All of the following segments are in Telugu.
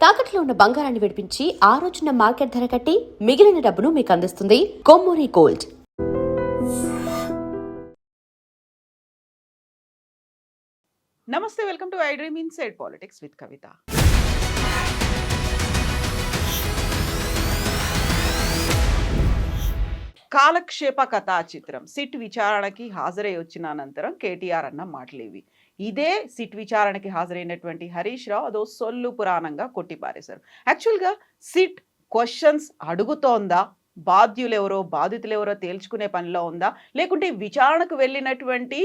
తాకట్లో ఉన్న బంగారాన్ని విడిపించి ఆ రోజున మార్కెట్ ధర కట్టి మిగిలిన డబ్బును మీకు అందిస్తుంది కొమ్మూరి గోల్డ్. నమస్తే, welcome to iDream inside politics with Kavitha. కాలక్షేప కథా చిత్రం సిట్ విచారణకి హాజరై వచ్చిన అనంతరం కేటీఆర్ అన్న మాటలేవి. ఇదే సిట్ విచారణకి హాజరైనటువంటి హరీష్ రావు అదో సొల్లు పురాణంగా కొట్టిపారేశారు. యాక్చువల్గా సిట్ క్వశ్చన్స్ అడుగుతోందా, బాధితులెవరో తేల్చుకునే పనిలో ఉందా, లేకుంటే విచారణకు వెళ్ళినటువంటి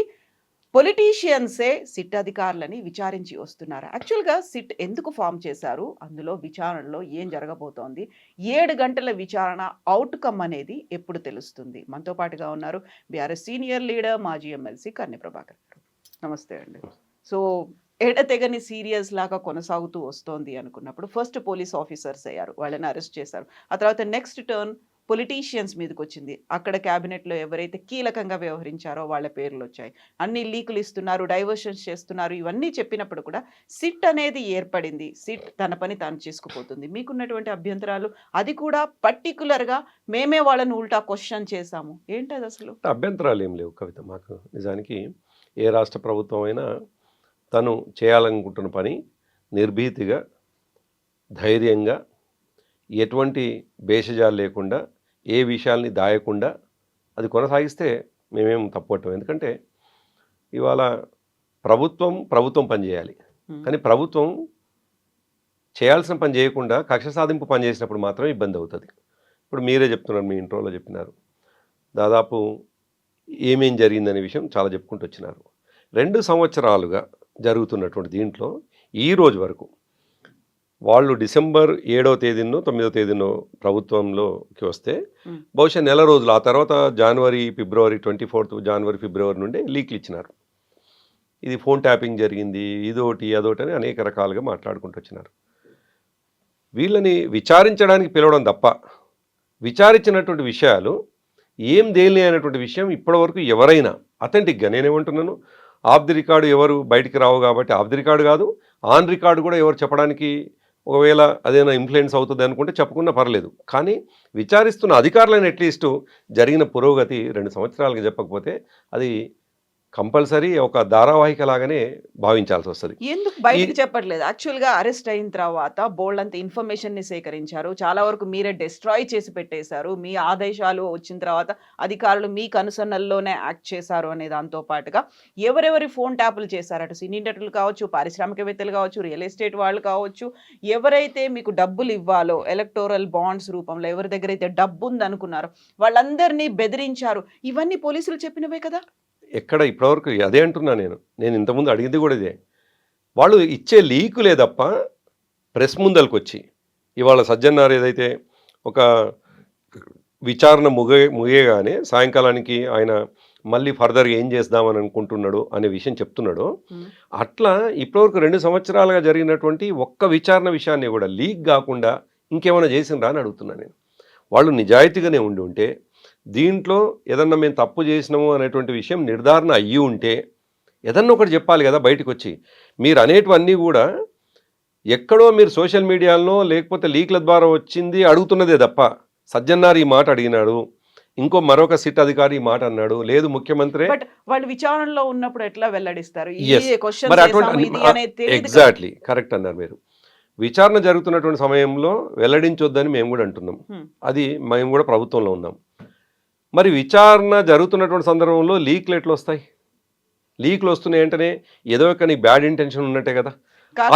పొలిటీషియన్సే సిట్ అధికారులని విచారించి వస్తున్నారు. యాక్చువల్గా సిట్ ఎందుకు ఫామ్ చేశారు, అందులో విచారణలో ఏం జరగబోతోంది, 7 గంటల విచారణ అవుట్కమ్ అనేది ఎప్పుడు తెలుస్తుంది? మనతో పాటుగా ఉన్నారు బీఆర్ఎస్ సీనియర్ లీడర్, మాజీ ఎమ్మెల్సీ కన్నె ప్రభాకర్ గారు. నమస్తే అండి. సో ఎడతెగని సీరియస్ లాగా కొనసాగుతూ వస్తోంది అనుకున్నప్పుడు ఫస్ట్ పోలీస్ ఆఫీసర్స్ అయ్యారు, వాళ్ళని అరెస్ట్ చేశారు. ఆ తర్వాత నెక్స్ట్ టర్న్ పొలిటీషియన్స్ మీదకి వచ్చింది. అక్కడ క్యాబినెట్లో ఎవరైతే కీలకంగా వ్యవహరించారో వాళ్ళ పేర్లు వచ్చాయి. అన్ని లీకులు ఇస్తున్నారు, డైవర్షన్స్ చేస్తున్నారు. ఇవన్నీ చెప్పినప్పుడు కూడా సిట్ అనేది ఏర్పడింది. సిట్ తన పని తాను చేసుకుపోతుంది. మీకున్నటువంటి అభ్యంతరాలు, అది కూడా పర్టికులర్గా మేమే వాళ్ళని ఉల్టా క్వశ్చన్ చేశాము, ఏంటది అసలు? అభ్యంతరాలు ఏం లేవు కవిత. మాకు నిజానికి ఏ రాష్ట్ర ప్రభుత్వం అయినా తను చేయాలనుకుంటున్న పని నిర్భీతిగా, ధైర్యంగా, ఎటువంటి భేషజాలు లేకుండా, ఏ విషయాల్ని దాయకుండా అది కొనసాగిస్తే మేమేం తప్పట్టం. ఎందుకంటే ఇవాళ ప్రభుత్వం పనిచేయాలి, కానీ ప్రభుత్వం చేయాల్సిన పని చేయకుండా కక్ష సాధింపు పని చేసినప్పుడు మాత్రం ఇబ్బంది అవుతుంది. ఇప్పుడు మీరే చెప్తున్నారు, మీ ఇంట్రోలో చెప్పినారు, దాదాపు ఏమేం జరిగిందనే విషయం చాలా చెప్పుకుంటూ వచ్చినారు. 2 సంవత్సరాలుగా జరుగుతున్నటువంటి దీంట్లో ఈ రోజు వరకు వాళ్ళు డిసెంబర్ 7వ తేదీనో 9వ తేదీనో ప్రభుత్వంలోకి వస్తే బహుశా నెల రోజులు, ఆ తర్వాత ఫిబ్రవరి 24th జనవరి ఫిబ్రవరి నుండి లీక్లు ఇచ్చినారు. ఇది ఫోన్ ట్యాపింగ్ జరిగింది, ఇదోటి అదోటి అని అనేక రకాలుగా మాట్లాడుకుంటూ వచ్చినారు. వీళ్ళని విచారించడానికి పిలవడం తప్ప విచారించినటువంటి విషయాలు ఏం తేలినాయి అనేటువంటి విషయం ఇప్పటివరకు ఎవరైనా అథెంటిక్గా, నేనేమంటున్నాను, ఆఫ్ ది రికార్డు ఎవరు బయటికి రావు కాబట్టి ఆఫ్ ది రికార్డు కాదు, ఆన్ రికార్డు కూడా ఎవరు చెప్పడానికి ఒకవేళ అదేనా ఇన్ఫ్లుయెన్స్ అవుతుంది అనుకుంటే చెప్పుకున్నా పర్లేదు. కానీ విచారిస్తున్న అధికారులను అట్లీస్ట్ జరిగిన పురోగతి 2 సంవత్సరాలుగా చెప్పకపోతే అది కంపల్సరీ ఒక ధారావాహిక లాగానే భావించాల్సి వస్తుంది. ఎందుకు బయటకు చెప్పట్లేదు? యాక్చువల్గా అరెస్ట్ అయిన తర్వాత బోల్డ్ అంత ఇన్ఫర్మేషన్ని సేకరించారు, చాలా వరకు మీరే డిస్ట్రాయ్ చేసి పెట్టేశారు. మీ ఆదేశాలు వచ్చిన తర్వాత అధికారులు మీ కనుసన్నల్లోనే యాక్ట్ చేశారు అనే దాంతో పాటుగా ఎవరెవరి ఫోన్ ట్యాపులు చేశారు, అటు సినీ నటులు కావచ్చు, పారిశ్రామికవేత్తలు కావచ్చు, రియల్ ఎస్టేట్ వాళ్ళు కావచ్చు, ఎవరైతే మీకు డబ్బులు ఇవ్వాలో ఎలక్టోరల్ బాండ్స్ రూపంలో ఎవరి దగ్గర అయితే డబ్బు ఉందనుకున్నారో వాళ్ళందరినీ బెదిరించారు. ఇవన్నీ పోలీసులు చెప్పినవే కదా. ఎక్కడ ఇప్పటివరకు అదే అంటున్నా. నేను ఇంతకుముందు అడిగింది కూడా ఇదే. వాళ్ళు ఇచ్చే లీకులే తప్ప ప్రెస్ ముందలకు వచ్చి ఇవాళ సజ్జన్నారు ఏదైతే ఒక విచారణ ముగియగానే సాయంకాలానికి ఆయన మళ్ళీ ఫర్దర్గా ఏం చేద్దామని అనుకుంటున్నాడు అనే విషయం చెప్తున్నాడు. అట్లా ఇప్పటివరకు 2 సంవత్సరాలుగా జరిగినటువంటి ఒక్క విచారణ విషయాన్ని కూడా లీక్ కాకుండా ఇంకేమైనా చేసిండ్రా అని అడుగుతున్నా నేను. వాళ్ళు నిజాయితీగానే ఉంటే దీంట్లో ఏదన్నా మేము తప్పు చేసినాము అనేటువంటి విషయం నిర్ధారణ అయ్యి ఉంటే ఏదన్నా ఒకటి చెప్పాలి కదా బయటకు వచ్చి. మీరు అనేటివన్నీ కూడా ఎక్కడో మీరు సోషల్ మీడియాలో లేకపోతే లీక్ల ద్వారా వచ్చింది అడుగుతున్నదే తప్ప సజ్జన్నారు ఈ మాట అడిగినాడు, మరొక సిట్ అధికారి ఈ మాట అన్నాడు, లేదు ముఖ్యమంత్రి. బట్ వాళ్ళు విచారణలో ఉన్నప్పుడు ఎట్లా వెల్లడిస్తారు? ఎగ్జాక్ట్లీ కరెక్ట్ అన్నారు మీరు. విచారణ జరుగుతున్నటువంటి సమయంలో వెల్లడించొద్దని మేము కూడా అంటున్నాం. అది మేము కూడా ప్రభుత్వంలో ఉన్నాం. మరి విచారణ జరుగుతున్నటువంటి సందర్భంలో లీక్లు ఎట్లా వస్తాయి? లీక్లు వస్తున్నాయి అంటేనే ఏదో ఒక నీ బ్యాడ్ ఇంటెన్షన్ ఉన్నట్టే కదా.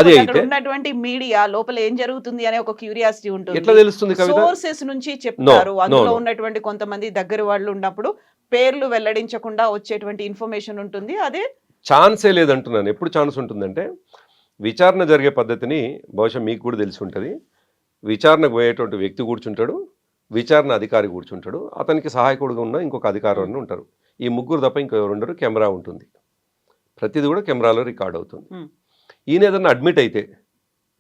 అదే అయితే ఉన్నటువంటి మీడియా లోపల ఏం జరుగుతుంది అనే ఒక క్యూరియాసిటీ ఉంటుంది. ఎట్లా తెలుస్తుంది కవిత? సోర్సెస్ నుంచి చెప్తారు. అందులో ఉన్నటువంటి కొంతమంది దగ్గర వాళ్ళు ఉన్నప్పుడు పేర్లు వెల్లడించకుండా వచ్చేటువంటి ఇన్ఫర్మేషన్ ఉంటుంది. అదే ఛాన్సే లేదంటున్నాను. ఎప్పుడు ఛాన్స్ ఉంటుందంటే విచారణ జరిగే పద్ధతిని బహుశా మీకు కూడా తెలిసి ఉంటుంది. విచారణకు పోయేటువంటి వ్యక్తి కూర్చుంటాడు, విచారణ అధికారి కూర్చుంటాడు, అతనికి సహాయకుడుగా ఉన్న ఇంకొక అధికారులు ఉంటారు. ఈ ముగ్గురు తప్ప ఇంకెవరు ఉండరు. కెమెరా ఉంటుంది, ప్రతిదీ కూడా కెమెరాలో రికార్డ్ అవుతుంది. ఈయన ఏదైనా అడ్మిట్ అయితే,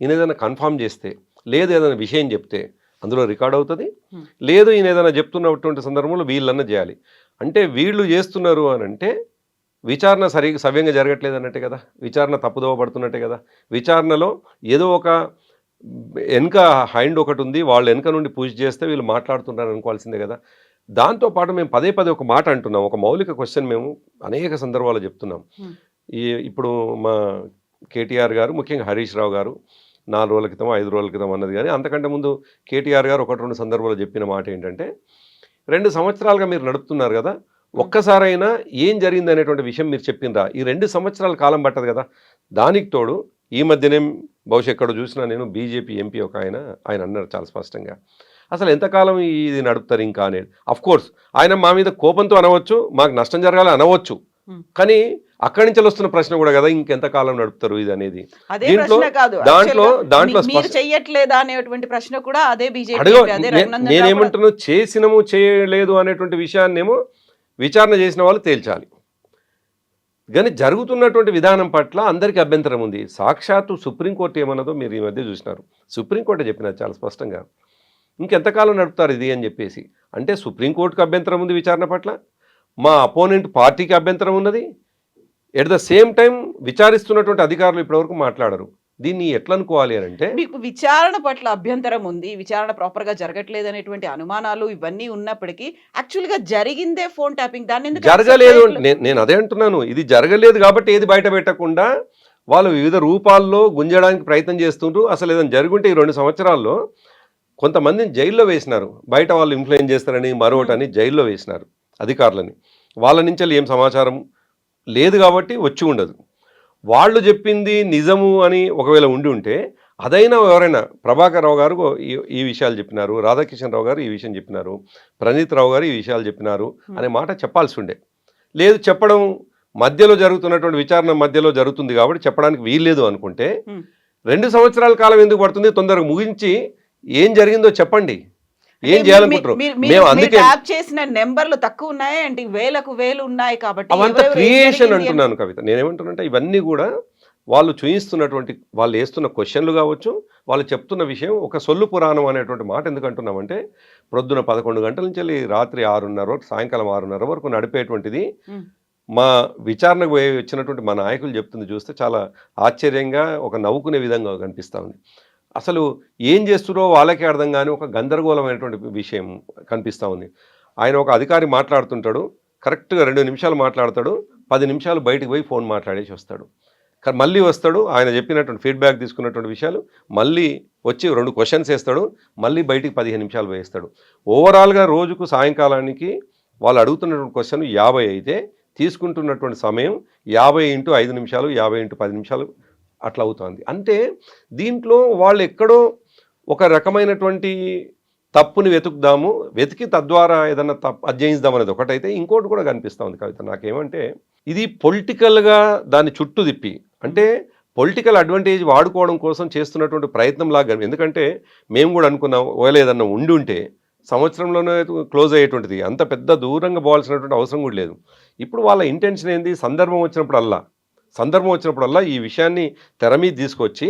ఈయన ఏదైనా కన్ఫామ్ చేస్తే, లేదు ఏదైనా విషయం చెప్తే అందులో రికార్డ్ అవుతుంది. లేదు ఈయన ఏదైనా చెప్తున్నటువంటి సందర్భంలో వీళ్ళన్నా చేయాలి. అంటే వీళ్ళు చేస్తున్నారు అని అంటే విచారణ సవ్యంగా జరగట్లేదు అన్నట్టే కదా, విచారణ తప్పుదోవ పడుతున్నట్టే కదా. విచారణలో ఏదో ఒక వెనక హైండ్ ఒకటి ఉంది, వాళ్ళు వెనక నుండి పుష్ చేస్తే వీళ్ళు మాట్లాడుతున్నారు అనుకోవాల్సిందే కదా. దాంతోపాటు మేము పదే పదే ఒక మాట అంటున్నాం, ఒక మౌలిక క్వశ్చన్ మేము అనేక సందర్భాల్లో చెప్తున్నాం. ఇప్పుడు మా కేటీఆర్ గారు, ముఖ్యంగా హరీష్ రావు గారు 4 రోజుల క్రితం 5 రోజుల క్రితం అన్నది, కానీ అంతకంటే ముందు కేటీఆర్ గారు 1-2 సందర్భాల్లో చెప్పిన మాట ఏంటంటే, 2 సంవత్సరాలుగా మీరు నడుపుతున్నారు కదా, ఒక్కసారైనా ఏం జరిగింది అనేటువంటి విషయం మీరు చెప్పిండ్రా? ఈ 2 సంవత్సరాల కాలం పట్టదు కదా. దానికి తోడు ఈ మధ్యనే బహుశా ఎక్కడో చూసినా నేను, బీజేపీ ఎంపీ ఒక ఆయన అన్నారు చాలా స్పష్టంగా, అసలు ఎంతకాలం ఇది నడుపుతారు ఇంకా అనేది. కోర్స్ ఆయన మా మీద కోపంతో అనవచ్చు, మాకు నష్టం జరగాలి అనవచ్చు, కానీ అక్కడి నుంచి వస్తున్న ప్రశ్న కూడా కదా, ఇంకెంతకాలం నడుపుతారు ఇది అనేది. అదే దీంట్లో ప్రశ్న కాదు, దాంట్లో మీరు చెయ్యట్లేదా అనేటువంటి ప్రశ్న కూడా అదే బీజేపీ. నేనేమంటున్నా, చేసినము చేయలేదు అనేటువంటి విషయాన్నేమో విచారణ చేసిన వాళ్ళు తేల్చాలి, కానీ జరుగుతున్నటువంటి విధానం పట్ల అందరికీ అభ్యంతరం ఉంది. సాక్షాత్తు సుప్రీంకోర్టు ఏమన్నదో మీరు ఈ మధ్య చూసినారు. సుప్రీంకోర్టు చెప్పినారు చాలా స్పష్టంగా, ఇంకెంతకాలం నడుపుతారు ఇది అని చెప్పేసి. అంటే సుప్రీంకోర్టుకు అభ్యంతరం ఉంది విచారణ పట్ల, మా అపోనెంట్ పార్టీకి అభ్యంతరం ఉన్నది, ఎట్ ద సేమ్ టైం విచారిస్తున్నటువంటి అధికారులు ఇప్పటివరకు మాట్లాడరు. దీన్ని ఎట్లా అనుకోవాలి అని అంటే, మీకు విచారణ పట్ల అభ్యంతరం ఉంది, విచారణ ప్రాపర్ గా జరగట్లేదు అనేటువంటి అనుమానాలు ఇవన్నీ ఉన్నప్పటికీ యాక్చువల్ గా జరిగిందే ఫోన్ ట్యాపింగ్. దాన్ని ఎందుకు జరగలేదు నేను అదే అంటున్నాను. ఇది జరగలేదు కాబట్టి ఏది బయట పెట్టకుండా వాళ్ళు వివిధ రూపాల్లో గుంజడానికి ప్రయత్నం చేస్తుంటూ, అసలు ఏదైనా జరుగుంటే ఈ 2 సంవత్సరాల్లో కొంతమందిని జైల్లో వేసినారు, బయట వాళ్ళు ఇన్ఫ్లుయెన్స్ చేస్తారని మరొకటని జైల్లో వేసినారు అధికారులని. వాళ్ళ నుంచి ఏం సమాచారం లేదు కాబట్టి వచ్చి ఉండదు. వాళ్ళు చెప్పింది నిజము అని ఒకవేళ ఉండి ఉంటే, అదైనా ఎవరైనా, ప్రభాకర్ రావు గారు ఈ విషయాలు చెప్పినారు, రాధాకిషన్ రావు గారు ఈ విషయం చెప్పినారు, ప్రణీత్ రావు గారు ఈ విషయాలు చెప్పినారు అనే మాట చెప్పాల్సి ఉండే. లేదు, చెప్పడం మధ్యలో జరుగుతున్నటువంటి విచారణ మధ్యలో జరుగుతుంది కాబట్టి చెప్పడానికి వీల్లేదు అనుకుంటే, 2 సంవత్సరాల కాలం ఎందుకు పడుతుంది? తొందరగా ముగించి ఏం జరిగిందో చెప్పండి, ఏం చేయాలనుకుంటారు. మేము అందుకే చేసిన నెంబర్లు తక్కువ ఉన్నాయి అంటే వేలు ఉన్నాయి కాబట్టి అవంతా క్రియేషన్ అంటున్నాను కవిత. నేనేమంటున్నానంటే, ఇవన్నీ కూడా వాళ్ళు చూయిస్తున్నటువంటి, వాళ్ళు వేస్తున్న క్వశ్చన్లు కావచ్చు, వాళ్ళు చెప్తున్న విషయం ఒక సొల్లు పురాణం అనేటువంటి మాట ఎందుకు అంటున్నామంటే, ప్రొద్దున 11 గంటల నుంచి వెళ్ళి రాత్రి 6:30 వరకు, సాయంకాలం 6:30 వరకు నడిపేటువంటిది మా విచారణకు వచ్చినటువంటి మా నాయకులు చెప్తుంది చూస్తే చాలా ఆశ్చర్యంగా, ఒక నవ్వుకునే విధంగా కనిపిస్తూ ఉంది. అసలు ఏం చేస్తున్నారో వాళ్ళకే అర్థం కానీ ఒక గందరగోళమైనటువంటి విషయం కనిపిస్తూ ఉంది. ఆయన ఒక అధికారి మాట్లాడుతుంటాడు, కరెక్ట్గా 2 నిమిషాలు మాట్లాడతాడు, 10 నిమిషాలు బయటకు పోయి ఫోన్ మాట్లాడేసి వస్తాడు. మళ్ళీ వస్తాడు, ఆయన చెప్పినటువంటి ఫీడ్బ్యాక్ తీసుకున్నటువంటి విషయాలు మళ్ళీ వచ్చి 2 క్వశ్చన్స్ వేస్తాడు, మళ్ళీ బయటికి 15 నిమిషాలు వేస్తాడు. ఓవరాల్గా రోజుకు సాయంకాలానికి వాళ్ళు అడుగుతున్నటువంటి క్వశ్చన్ 50 అయితే తీసుకుంటున్నటువంటి సమయం 50 × 5 నిమిషాలు, 50 × 10 నిమిషాలు అట్లా అవుతుంది. అంటే దీంట్లో వాళ్ళు ఎక్కడో ఒక రకమైనటువంటి తప్పుని వెతికి తద్వారా ఏదన్నా అధ్యయిద్దాం అనేది ఒకటైతే, ఇంకోటి కూడా కనిపిస్తూ ఉంది కవిత నాకేమంటే, ఇది పొలిటికల్గా దాన్ని చుట్టూ తిప్పి, అంటే పొలిటికల్ అడ్వాంటేజ్ వాడుకోవడం కోసం చేస్తున్నటువంటి ప్రయత్నం లాగా. ఎందుకంటే మేము కూడా అనుకున్నాం, ఒకవేళ ఏదన్నా ఉండి ఉంటే సంవత్సరంలోనే క్లోజ్ అయ్యేటువంటిది, అంత పెద్ద దూరంగా పోవాల్సినటువంటి అవసరం కూడా లేదు. ఇప్పుడు వాళ్ళ ఇంటెన్షన్ ఏంది, సందర్భం వచ్చినప్పుడల్లా ఈ విషయాన్ని తెర మీద తీసుకొచ్చి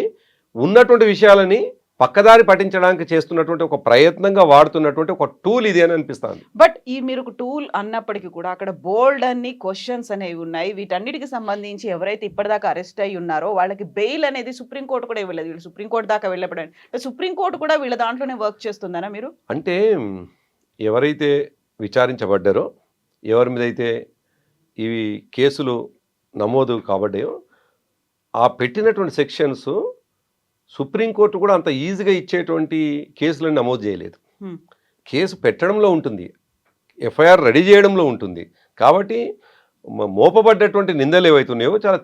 ఉన్నటువంటి విషయాలని పక్కదారి పట్టించడానికి చేస్తున్నటువంటి ఒక ప్రయత్నంగా వాడుతున్నటువంటి ఒక టూల్ ఇది అని అనిపిస్తుంది. బట్ ఈ మీరు ఒక టూల్ అన్నప్పటికీ కూడా అక్కడ బోల్డ్ అన్ని క్వశ్చన్స్ అనేవి ఉన్నాయి. వీటన్నిటికి సంబంధించి ఎవరైతే ఇప్పటిదాకా అరెస్ట్ అయ్యి ఉన్నారో వాళ్ళకి బెయిల్ అనేది సుప్రీంకోర్టు కూడా ఇవ్వలేదు. వీళ్ళు సుప్రీంకోర్టు దాకా వెళ్ళబడండి, సుప్రీంకోర్టు కూడా వీళ్ళ దాంట్లోనే వర్క్ చేస్తుందనా మీరు? అంటే ఎవరైతే విచారించబడ్డారో, ఎవరి మీద అయితే ఇవి కేసులు నమోదు కాబడ్డాయో, ఆ పెట్టినటువంటి సెక్షన్స్ సుప్రీంకోర్టు కూడా అంత ఈజీగా ఇచ్చేటువంటి కేసులను నమోదు చేయలేదు. కేసు పెట్టడంలో ఉంటుంది, ఎఫ్ఐఆర్ రెడీ చేయడంలో ఉంటుంది. కాబట్టి మోపబడ్డటువంటి నిందలు ఏవైతున్నాయో చాలా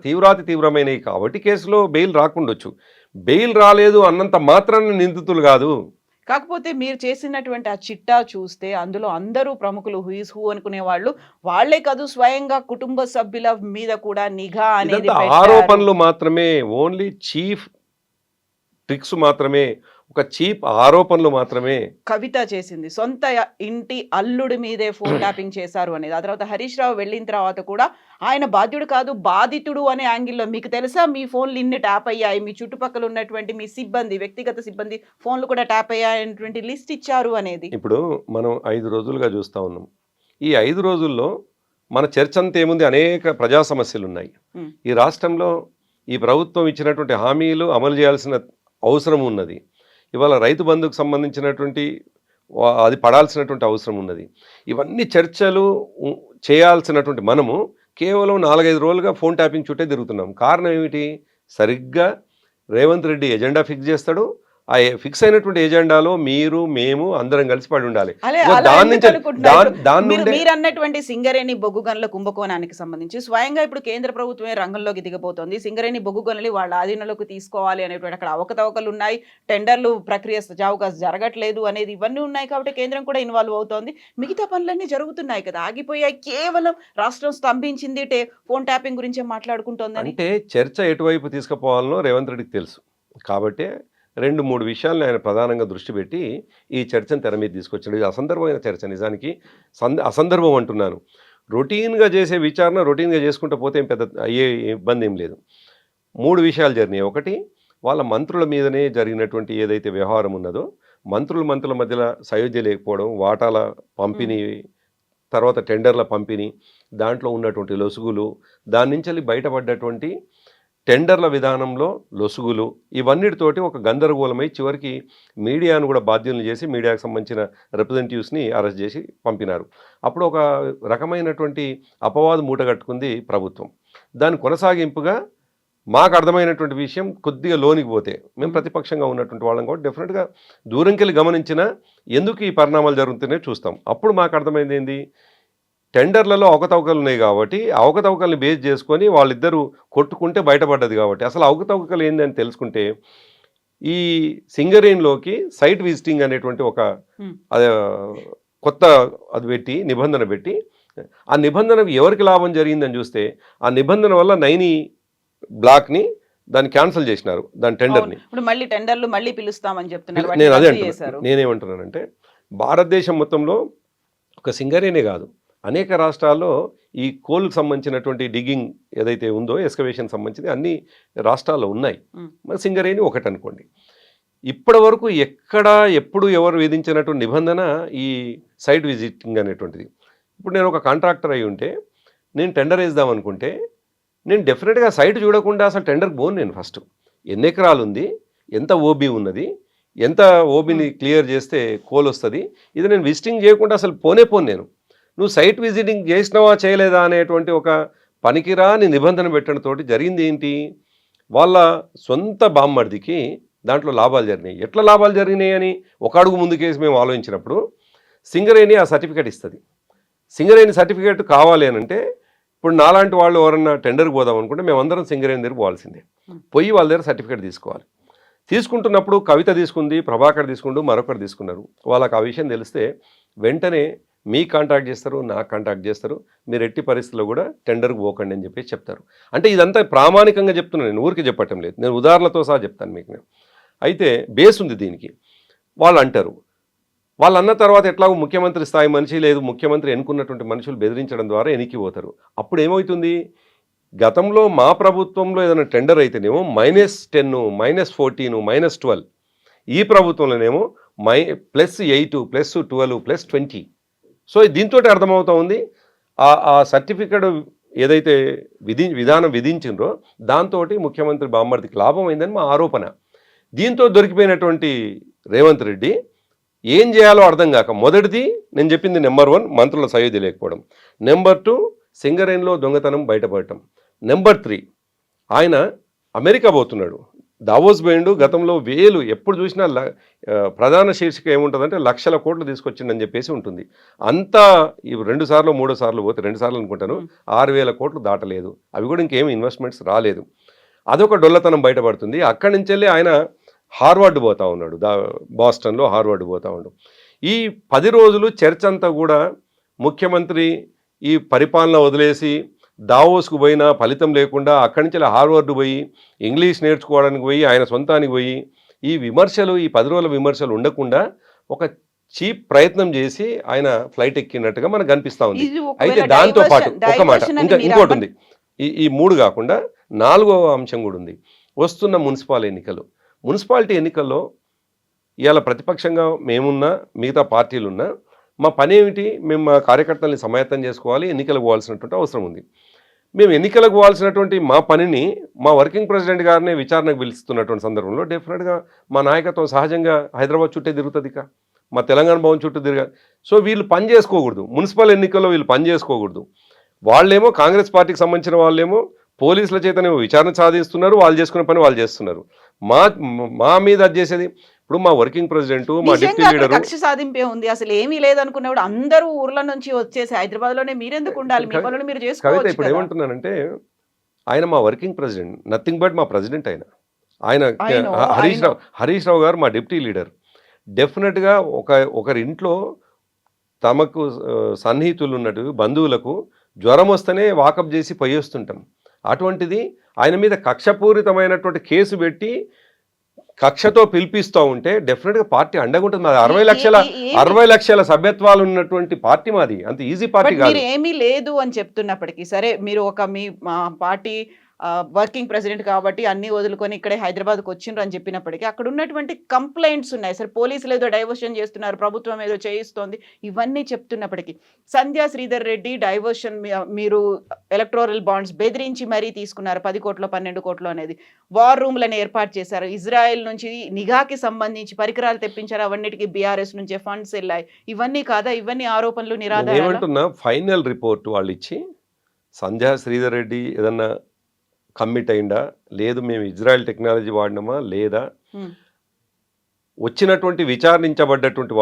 తీవ్రమైనవి కాబట్టి కేసులో బెయిల్ రాకుండొచ్చు. బెయిల్ రాలేదు అన్నంత మాత్రాన నిందితులు కాదు. కాకపోతే మీరు చేసినటువంటి ఆ చిట్టా చూస్తే అందులో అందరూ ప్రముఖులు, హూయిస్ హూ అనుకునే వాళ్ళే కాదు, స్వయంగా కుటుంబ సభ్యుల మీద కూడా నిఘా అనేది ఆరోపణలు మాత్రమే, ఓన్లీ చీఫ్ ట్రిక్స్ మాత్రమే, ఒక చీప్ ఆరోపణలు మాత్రమే కవిత చేసింది. సొంత ఇంటి అల్లుడి మీదే ఫోన్ ట్యాపింగ్ చేశారు అనేది. ఆ తర్వాత హరీష్ రావు వెళ్ళిన తర్వాత కూడా ఆయన బాధ్యుడు కాదు బాధితుడు అనే యాంగిల్లో, మీకు తెలుసా మీ ఫోన్లు ఇన్ని ట్యాప్ అయ్యాయి, మీ చుట్టుపక్కల ఉన్నటువంటి మీ సిబ్బంది, వ్యక్తిగత సిబ్బంది ఫోన్లు కూడా ట్యాప్ అయ్యాయనేటువంటి లిస్ట్ ఇచ్చారు అనేది. ఇప్పుడు మనం 5 రోజులుగా చూస్తూ ఉన్నాం. ఈ 5 రోజుల్లో మన చర్చ అంతా ఏముంది, అనేక ప్రజా సమస్యలు ఉన్నాయి. ఈ రాష్ట్రంలో ఈ ప్రభుత్వం ఇచ్చినటువంటి హామీలు అమలు చేయాల్సిన అవసరం ఉన్నది. ఇవాళ రైతు బంధుకు సంబంధించినటువంటి అది పడాల్సినటువంటి అవసరం ఉన్నది. ఇవన్నీ చర్చలు చేయాల్సినటువంటి మనము కేవలం 4-5 రోజులుగా ఫోన్ ట్యాపింగ్ చుట్టే తిరుగుతున్నాం. కారణం ఏమిటి? సరిగ్గా రేవంత్ రెడ్డి ఎజెండా ఫిక్స్ చేస్తాడు. ఆ ఫిక్స్ అయినటువంటి ఎజెండాలో మీరు మేము అందరం కలిసి పడి ఉండాలి. మీరు అన్నటువంటి సింగరేణి బొగ్గు గనుల కుంభకోణానికి సంబంధించి స్వయంగా ఇప్పుడు కేంద్ర ప్రభుత్వమే రంగంలోకి దిగబోతోంది. సింగరేణి బొగ్గు గనులు వాళ్ళ ఆధీనంలోకి తీసుకోవాలి అనేటువంటి అక్కడ అవకతవకలు ఉన్నాయి, టెండర్లు ప్రక్రియ చౌకగా జరగట్లేదు అనేది ఇవన్నీ ఉన్నాయి. కాబట్టి కేంద్రం కూడా ఇన్వాల్వ్ అవుతోంది. మిగతా పనులన్నీ జరుగుతున్నాయి కదా, ఆగిపోయాయి. కేవలం రాష్ట్రం స్తంభించింది, ఫోన్ ట్యాపింగ్ గురించే మాట్లాడుకుంటోంది. అంటే చర్చ ఎటువైపు తీసుకుపోవాలనో రేవంత్ రెడ్డికి తెలుసు. కాబట్టి 2-3 విషయాలను ఆయన ప్రధానంగా దృష్టి పెట్టి ఈ చర్చను తెర మీద తీసుకొచ్చాడు. ఇది అసందర్భమైన చర్చ. నిజానికి అసందర్భం అంటున్నాను. రొటీన్గా చేసే విచారణ రొటీన్గా చేసుకుంటూ పోతే ఏం పెద్ద అయ్యే ఇబ్బంది ఏం లేదు. 3 విషయాలు జరిగినాయి. ఒకటి, వాళ్ళ మంత్రుల మీదనే జరిగినటువంటి ఏదైతే వ్యవహారం ఉన్నదో, మంత్రుల మధ్యలో సయోధ్య లేకపోవడం, వాటాల పంపిణీ, తర్వాత టెండర్ల పంపిణీ, దాంట్లో ఉన్నటువంటి లొసుగులు, దాని నుంచి బయటపడ్డటువంటి టెండర్ల విధానంలో లొసుగులు, ఇవన్నిటితోటి ఒక గందరగోళమై చివరికి మీడియాను కూడా బాధ్యులను చేసి మీడియాకు సంబంధించిన రిప్రజెంటేటివ్స్ని అరెస్ట్ చేసి పంపినారు. అప్పుడు ఒక రకమైనటువంటి అపవాదు మూటగట్టుకుంది ప్రభుత్వం. దాని కొనసాగింపుగా మాకు అర్థమైనటువంటి విషయం, కొద్దిగా లోనికి పోతే మేము ప్రతిపక్షంగా ఉన్నటువంటి వాళ్ళం కూడా డెఫినెట్గా దూరంకెళ్ళి గమనించినా ఎందుకు ఈ పరిణామాలు జరుగుతున్నాయో చూస్తాం. అప్పుడు మాకు అర్థమైంది ఏంది, టెండర్లలో అవకతవకలు ఉన్నాయి కాబట్టి అవకతవకల్ని బేస్ చేసుకొని వాళ్ళిద్దరూ కొట్టుకుంటే బయటపడ్డది. కాబట్టి అసలు అవకతవకలు ఏంది అని తెలుసుకుంటే ఈ సింగరేణిలోకి సైట్ విజిటింగ్ అనేటువంటి ఒక కొత్త అది నిబంధన పెట్టి ఆ నిబంధనకు ఎవరికి లాభం జరిగిందని చూస్తే ఆ నిబంధన వల్ల నైని బ్లాక్ని దాన్ని క్యాన్సిల్ చేసినారు, దాని టెండర్ని. మళ్ళీ టెండర్లు మళ్ళీ పిలుస్తామని చెప్తున్నారు. నేను అదే అంటున్నాను. నేనేమంటున్నానంటే భారతదేశం మొత్తంలో ఒక సింగరేణే కాదు, అనేక రాష్ట్రాల్లో ఈ కోల్కి సంబంధించినటువంటి డిగ్గింగ్ ఏదైతే ఉందో, ఎక్స్కవేషన్ సంబంధించింది అన్ని రాష్ట్రాల్లో ఉన్నాయి. మరి సింగరేణి ఒకటి అనుకోండి. ఇప్పటి వరకు ఎప్పుడు ఎవరు విధించినటువంటి నిబంధన ఈ సైట్ విజిటింగ్ అనేటువంటిది. ఇప్పుడు నేను ఒక కాంట్రాక్టర్ అయి ఉంటే, నేను టెండర్ వేద్దాం అనుకుంటే, నేను డెఫినెట్గా సైట్ చూడకుండా అసలు టెండర్కి పోను. నేను ఫస్ట్ ఎన్ని ఎకరాలు ఉంది, ఎంత ఓబీ ఉన్నది, ఎంత ఓబీని క్లియర్ చేస్తే కోల్ వస్తుంది, ఇది నేను విజిటింగ్ చేయకుండా అసలు పోను నేను. నువ్వు సైట్ విజిటింగ్ చేసినావా చేయలేదా అనేటువంటి ఒక పనికిరాని నిబంధన పెట్టడంతో జరిగింది ఏంటి, వాళ్ళ సొంత బామ్మర్దికి దాంట్లో లాభాలు జరిగినాయి. ఎట్లా లాభాలు జరిగినాయి అని ఒక అడుగు ముందుకేసి మేము ఆలోచించినప్పుడు సింగరేణి ఆ సర్టిఫికేట్ ఇస్తుంది. సింగరేణి సర్టిఫికేట్ కావాలి అని అంటే ఇప్పుడు నాలాంటి వాళ్ళు ఎవరన్నా టెండర్కి పోదాం అనుకుంటే మేమందరం సింగరేణి దగ్గర పోవాల్సిందే. పోయి వాళ్ళ దగ్గర సర్టిఫికేట్ తీసుకోవాలి. తీసుకుంటున్నప్పుడు కవిత తీసుకుంది, ప్రభాకర్ తీసుకుంటూ మరొకరు తీసుకున్నారు. వాళ్ళకి ఆ విషయం తెలిస్తే వెంటనే మీ కాంటాక్ట్ చేస్తారు, నాకు కాంటాక్ట్ చేస్తారు, మీరు ఎట్టి పరిస్థితుల్లో కూడా టెండర్కి పోకండి అని చెప్పేసి చెప్తారు. అంటే ఇదంతా ప్రామాణికంగా చెప్తున్నాను, నేను ఊరికి చెప్పటం లేదు, నేను ఉదాహరణలతో సహా చెప్తాను మీకు. నేను అయితే బేస్ ఉంది దీనికి. వాళ్ళు అంటారు, వాళ్ళు అన్న తర్వాత ఎట్లాగో ముఖ్యమంత్రి స్థాయి మనిషి లేదు, ముఖ్యమంత్రి ఎన్నుకున్నటువంటి మనుషులు బెదిరించడం ద్వారా ఎనికిపోతారు. అప్పుడు ఏమవుతుంది, గతంలో మా ప్రభుత్వంలో ఏదైనా టెండర్ అయితేనేమో -10, -14, -12, ఈ ప్రభుత్వంలోనేమో +8, +12, +20. సో దీంతో అర్థమవుతా ఉంది ఆ సర్టిఫికేట్ ఏదైతే విధానం విధించిండ్రో దాంతో ముఖ్యమంత్రి బామ్మర్దికి లాభం అయిందని మా ఆరోపణ. దీంతో దొరికిపోయినటువంటి రేవంత్ రెడ్డి ఏం చేయాలో అర్థం కాక, మొదటిది నేను చెప్పింది నెంబర్ 1 మంత్రుల సయోధ్య లేకపోవడం, నెంబర్ 2 సింగరేణిలో దొంగతనం బయటపడటం, నెంబర్ 3 ఆయన అమెరికా పోతున్నాడు, దావోస్ పోయిండు. గతంలో వేలు ఎప్పుడు చూసినా ప్రధాన శీర్షిక ఏముంటుందంటే లక్షల కోట్లు తీసుకొచ్చిండని చెప్పేసి ఉంటుంది. అంతా 2 సార్లు 3 సార్లు పోతే 2 సార్లు అనుకుంటాను 6,000 కోట్లు దాటలేదు. అవి కూడా ఇంకేమి ఇన్వెస్ట్మెంట్స్ రాలేదు. అదొక డొల్లతనం బయటపడుతుంది. అక్కడి నుంచి వెళ్ళి ఆయన హార్వర్డ్ పోతా ఉన్నాడు, బాస్టన్లో హార్వర్డ్ పోతా ఉన్నాడు. ఈ 10 రోజులు చర్చ అంతా కూడా ముఖ్యమంత్రి ఈ పరిపాలన వదిలేసి దావోస్కు పోయినా ఫలితం లేకుండా అక్కడి నుంచి హార్వర్డ్ పోయి ఇంగ్లీష్ నేర్చుకోవడానికి పోయి ఆయన సొంతానికి పోయి ఈ విమర్శలు, ఈ 10 రోజుల విమర్శలు ఉండకుండా ఒక చీప్ ప్రయత్నం చేసి ఆయన ఫ్లైట్ ఎక్కినట్టుగా మనకు కనిపిస్తూ ఉంది. అయితే దాంతో పాటు ఒక మాట ఇంకోటి ఉంది. ఈ 3 కాకుండా 4వ అంశం కూడా ఉంది. వస్తున్న మున్సిపాలిటీ ఎన్నికల్లో ఇవాళ ప్రతిపక్షంగా మేమున్నా మిగతా పార్టీలున్నా మా పని ఏమిటి, మేము మా కార్యకర్తల్ని సమాయత్తం చేసుకోవాలి, ఎన్నికలకు పోవాల్సినటువంటి అవసరం ఉంది. మేము ఎన్నికలకు పోవాల్సినటువంటి మా పనిని మా వర్కింగ్ ప్రెసిడెంట్ గారిని విచారణకు పిలుస్తున్నటువంటి సందర్భంలో డెఫినెట్గా మా నాయకత్వం సహజంగా హైదరాబాద్ చుట్టే తిరుగుతుంది ఇక మా తెలంగాణ భవన్ చుట్టూ తిరగాలి. సో వీళ్ళు పని చేసుకోకూడదు, మున్సిపల్ ఎన్నికల్లో వీళ్ళు పని చేసుకోకూడదు. వాళ్ళేమో కాంగ్రెస్ పార్టీకి సంబంధించిన వాళ్ళేమో పోలీసుల చేతనేమో విచారణ సాధిస్తున్నారు, వాళ్ళు చేసుకునే పని వాళ్ళు చేస్తున్నారు. మా మా మీద అది చేసేది ఇప్పుడు మా వర్కింగ్ ప్రెసిడెంట్, మా డిప్యూటీ నిజంగా అక్కడ లీడరు. కక్ష సాధింపే ఉంది, అసలు ఏమీ లేదనుకున్నప్పుడు అందరూ ఊర్ల నుంచి వచ్చేసి హైదరాబాద్ లోనే మీరెందుకు ఉండాలి, మీ పనులు మీరు కవిత చేసుకోవచ్చు ఇప్పుడు కదా. ఏమంటున్నానంటే ఆయన మా వర్కింగ్ ప్రెసిడెంట్, నథింగ్ బట్ మా ప్రెసిడెంట్ ఆయన. ఆయన I know, హరీష్ రావు గారు మా డిప్యూటీ లీడర్. డెఫినెట్గా ఒకరి ఇంట్లో తమకు సన్నిహితులు ఉన్నట్టు బంధువులకు జ్వరం వస్తేనే వాకప్ చేసి పోయేస్తుంటాం. అటువంటిది ఆయన మీద కక్షపూరితమైనటువంటి కేసు పెట్టి కక్షతో పిలిపిస్తూ ఉంటే డెఫినెట్గా పార్టీ అండగా ఉంటుంది. మాది 60 లక్షల సభ్యత్వాలు ఉన్నటువంటి పార్టీ మాది, అంత ఈజీ పార్టీ బట్ కాదు. మీరు ఏమీ లేదు అని చెప్తున్నప్పటికీ సరే, మీరు ఒక మీ పార్టీ వర్కింగ్ ప్రెసిడెంట్ కాబట్టి అన్ని వదులుకొని ఇక్కడే హైదరాబాద్కి వచ్చిండ్రు అని చెప్పినప్పటికీ అక్కడ ఉన్నటువంటి కంప్లైంట్స్ ఉన్నాయి. సరే పోలీసులు ఏదో డైవర్షన్ చేస్తున్నారు, ప్రభుత్వం ఏదో చేయిస్తోంది, ఇవన్నీ చెప్తున్నప్పటికీ సంధ్యా శ్రీధర్ రెడ్డి డైవర్షన్ మీరు ఎలక్టోరల్ బాండ్స్ బెదిరించి మరీ తీసుకున్నారు, 10 కోట్లు 12 కోట్లు అనేది. వార్ రూమ్లను ఏర్పాటు చేశారు, ఇజ్రాయెల్ నుంచి నిఘాకి సంబంధించి పరికరాలు తెప్పించారు, అవన్నిటికీ బీఆర్ఎస్ నుంచే ఫండ్స్ వెళ్ళాయి. ఇవన్నీ కాదా? ఇవన్నీ ఆరోపణలు నిరాధారాలు. ఏమంటున్నా ఫైనల్ రిపోర్ట్ వాళ్ళు ఇచ్చి సంధ్యా శ్రీధర్ రెడ్డి ఏదన్నా కమిట్ అయిందా, లేదు మేము ఇజ్రాయెల్ టెక్నాలజీ వాడినామా లేదా, వచ్చినటువంటి విచారించబడ్డటువంటి